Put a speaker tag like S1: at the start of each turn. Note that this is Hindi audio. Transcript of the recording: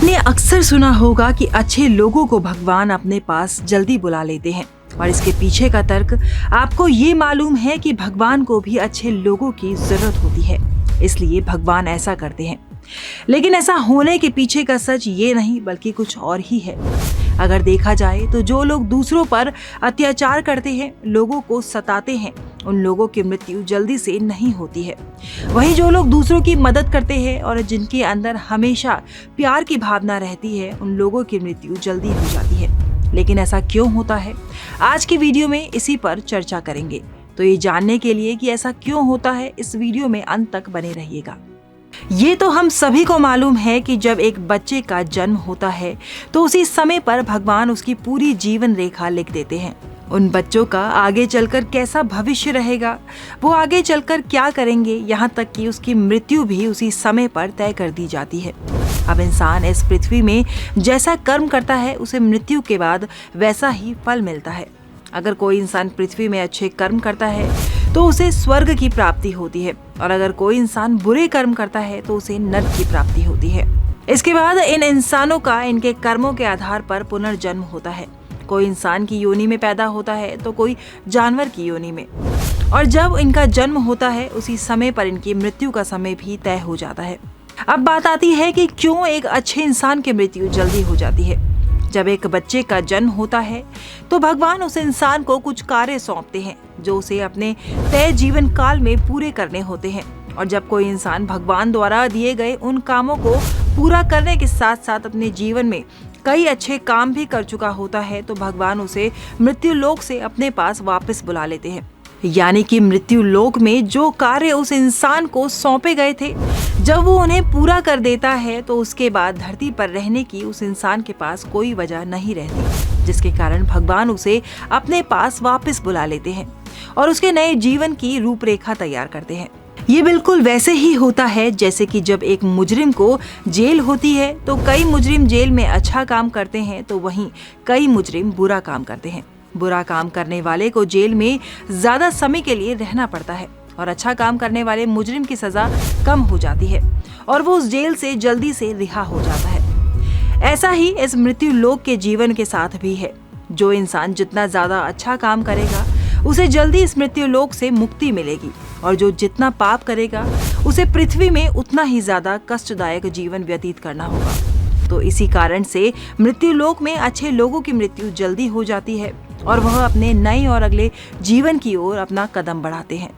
S1: आपने अक्सर सुना होगा कि अच्छे लोगों को भगवान अपने पास जल्दी बुला लेते हैं और इसके पीछे का तर्क आपको ये मालूम है कि भगवान को भी अच्छे लोगों की जरूरत होती है, इसलिए भगवान ऐसा करते हैं। लेकिन ऐसा होने के पीछे का सच ये नहीं बल्कि कुछ और ही है। अगर देखा जाए तो जो लोग दूसरों पर अत्याचार करते हैं, लोगों को सताते हैं, उन लोगों की मृत्यु जल्दी से नहीं होती है। वहीं जो लोग दूसरों की मदद करते हैं और जिनके अंदर हमेशा प्यार की भावना रहती है, उन लोगों की मृत्यु जल्दी हो जाती है। लेकिन ऐसा क्यों होता है, आज की वीडियो में इसी पर चर्चा करेंगे। तो ये जानने के लिए कि ऐसा क्यों होता है, इस वीडियो में अंत तक बने रहिएगा। ये तो हम सभी को मालूम है कि जब एक बच्चे का जन्म होता है तो उसी समय पर भगवान उसकी पूरी जीवन रेखा लिख देते हैं। उन बच्चों का आगे चलकर कैसा भविष्य रहेगा, वो आगे चलकर क्या करेंगे, यहाँ तक कि उसकी मृत्यु भी उसी समय पर तय कर दी जाती है। अब इंसान इस पृथ्वी में जैसा कर्म करता है, उसे मृत्यु के बाद वैसा ही फल मिलता है। अगर कोई इंसान पृथ्वी में अच्छे कर्म करता है तो उसे स्वर्ग की प्राप्ति होती है, और अगर कोई इंसान बुरे कर्म करता है तो उसे नरक की प्राप्ति होती है। इसके बाद इन इंसानों का इनके कर्मों के आधार पर पुनर्जन्म होता है। कोई इंसान की योनि में पैदा होता है तो कोई जानवर की योनि में, और जब इनका जन्म होता है उसी समय पर इनकी मृत्यु का समय भी तय हो जाता है। अब बात आती है कि क्यों एक अच्छे इंसान की मृत्यु जल्दी हो जाती है। जब एक बच्चे का जन्म होता है तो भगवान उस इंसान को कुछ कार्य सौंपते हैं जो उसे अपने तय जीवन काल में पूरे करने होते हैं। और जब कोई इंसान भगवान द्वारा दिए गए उन कामों को पूरा करने के साथ साथ अपने जीवन में कई अच्छे काम भी कर चुका होता है तो भगवान उसे मृत्यु लोक से अपने पास वापस बुला लेते हैं। यानी कि मृत्यु लोक में जो कार्य उस इंसान को सौंपे गए थे, जब वो उन्हें पूरा कर देता है तो उसके बाद धरती पर रहने की उस इंसान के पास कोई वजह नहीं रहती, जिसके कारण भगवान उसे अपने पास वापस बुला लेते हैं और उसके नए जीवन की रूपरेखा तैयार करते हैं। ये बिल्कुल वैसे ही होता है जैसे कि जब एक मुजरिम को जेल होती है तो कई मुजरिम जेल में अच्छा काम करते हैं तो वहीं कई मुजरिम बुरा काम करते हैं। बुरा काम करने वाले को जेल में ज्यादा समय के लिए रहना पड़ता है और अच्छा काम करने वाले मुजरिम की सजा कम हो जाती है और वो उस जेल से जल्दी से रिहा हो जाता है। ऐसा ही इस मृत्यु लोक के जीवन के साथ भी है। जो इंसान जितना ज्यादा अच्छा काम करेगा उसे जल्दी इस मृत्यु लोक से मुक्ति मिलेगी, और जो जितना पाप करेगा उसे पृथ्वी में उतना ही ज्यादा कष्टदायक जीवन व्यतीत करना होगा। तो इसी कारण से मृत्यु लोक में अच्छे लोगों की मृत्यु जल्दी हो जाती है और वह अपने नए और अगले जीवन की ओर अपना कदम बढ़ाते हैं।